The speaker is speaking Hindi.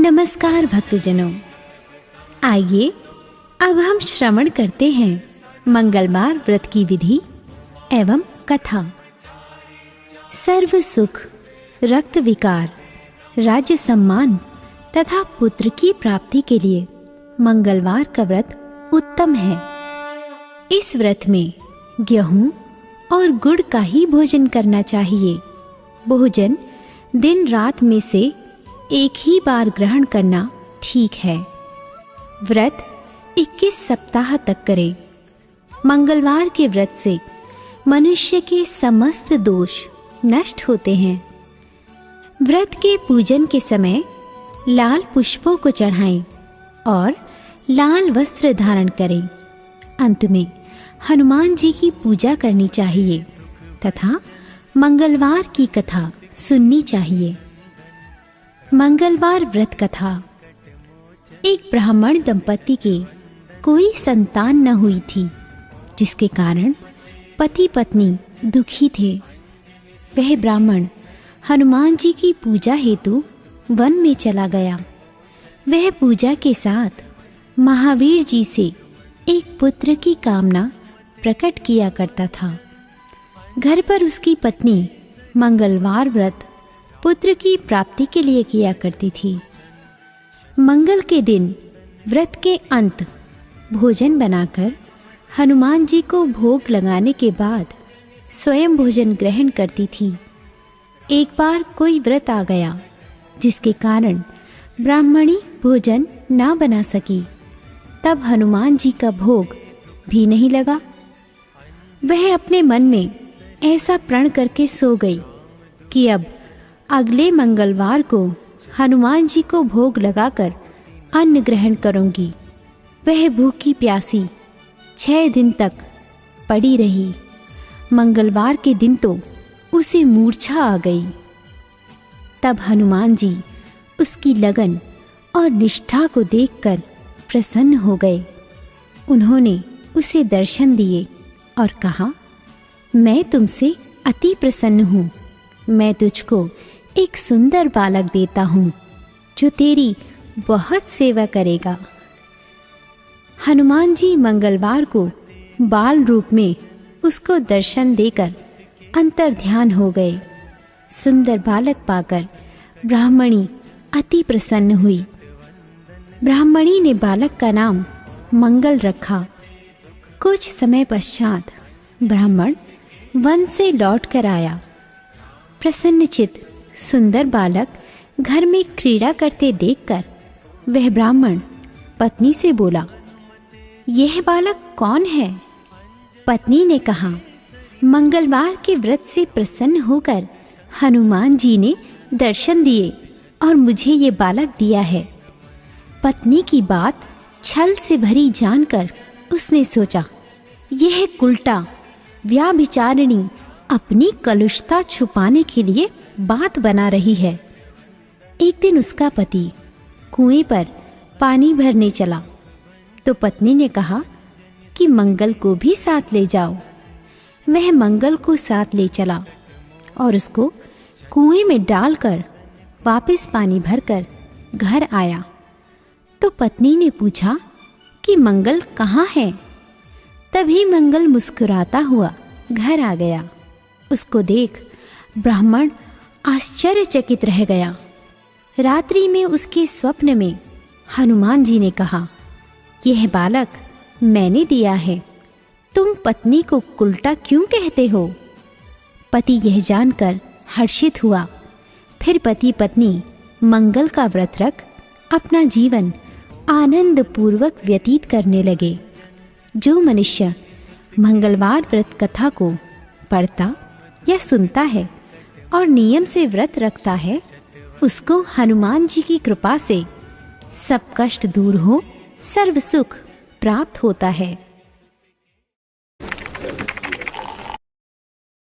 नमस्कार भक्तजनों, आइए अब हम श्रवण करते हैं मंगलवार व्रत की विधि एवं कथा। सर्व सुख, रक्त विकार, राज्य सम्मान तथा पुत्र की प्राप्ति के लिए मंगलवार का व्रत उत्तम है। इस व्रत में गेहूं और गुड़ का ही भोजन करना चाहिए। भोजन दिन रात में से एक ही बार ग्रहण करना ठीक है। व्रत 21 सप्ताह तक करें। मंगलवार के व्रत से मनुष्य के समस्त दोष नष्ट होते हैं। व्रत के पूजन के समय लाल पुष्पों को चढ़ाएं और लाल वस्त्र धारण करें। अंत में हनुमान जी की पूजा करनी चाहिए तथा मंगलवार की कथा सुननी चाहिए। मंगलवार व्रत कथा। एक ब्राह्मण दंपति के कोई संतान न हुई थी, जिसके कारण पति पत्नी दुखी थे। वह ब्राह्मण हनुमान जी की पूजा हेतु वन में चला गया। वह पूजा के साथ महावीर जी से एक पुत्र की कामना प्रकट किया करता था। घर पर उसकी पत्नी मंगलवार व्रत पुत्र की प्राप्ति के लिए किया करती थी। मंगल के दिन व्रत के अंत भोजन बनाकर हनुमान जी को भोग लगाने के बाद स्वयं भोजन ग्रहण करती थी। एक बार कोई व्रत आ गया, जिसके कारण ब्राह्मणी भोजन ना बना सकी। तब हनुमान जी का भोग भी नहीं लगा। वह अपने मन में ऐसा प्रण करके सो गई कि अब अगले मंगलवार को हनुमान जी को भोग लगाकर अन्न ग्रहण करूंगी। वह भूखी प्यासी 6 दिन तक पड़ी रही। मंगलवार के दिन तो उसे मूर्छा आ गई। तब हनुमान जी उसकी लगन और निष्ठा को देखकर प्रसन्न हो गए। उन्होंने उसे दर्शन दिए और कहा, मैं तुमसे अति प्रसन्न हूँ। मैं तुझको एक सुंदर बालक देता हूँ, जो तेरी बहुत सेवा करेगा। हनुमान जी मंगलवार को बाल रूप में उसको दर्शन देकर अंतर ध्यान हो गए। सुंदर बालक पाकर ब्राह्मणी अति प्रसन्न हुई। ब्राह्मणी ने बालक का नाम मंगल रखा। कुछ समय पश्चात ब्राह्मण वन से लौट कर आया। प्रसन्नचित्त सुंदर बालक घर में क्रीड़ा करते देखकर वह ब्राह्मण पत्नी से बोला, यह बालक कौन है? पत्नी ने कहा, मंगलवार के व्रत से प्रसन्न होकर हनुमान जी ने दर्शन दिए और मुझे ये बालक दिया है। पत्नी की बात छल से भरी जानकर उसने सोचा, यह कुलटा व्याभिचारिणी अपनी कलुषता छुपाने के लिए बात बना रही है। एक दिन उसका पति कुएं पर पानी भरने चला तो पत्नी ने कहा कि मंगल को भी साथ ले जाओ। वह मंगल को साथ ले चला और उसको कुएं में डालकर वापस पानी भरकर घर आया। तो पत्नी ने पूछा कि मंगल कहाँ है? तभी मंगल मुस्कुराता हुआ घर आ गया। उसको देख ब्राह्मण आश्चर्यचकित रह गया। रात्रि में उसके स्वप्न में हनुमान जी ने कहा, यह बालक मैंने दिया है, तुम पत्नी को कुलटा क्यों कहते हो? पति यह जानकर हर्षित हुआ। फिर पति पत्नी मंगल का व्रत रख अपना जीवन आनंद पूर्वक व्यतीत करने लगे। जो मनुष्य मंगलवार व्रत कथा को पढ़ता या सुनता है और नियम से व्रत रखता है, उसको हनुमान जी की कृपा से सब कष्ट दूर हो, सर्व सुख प्राप्त होता है।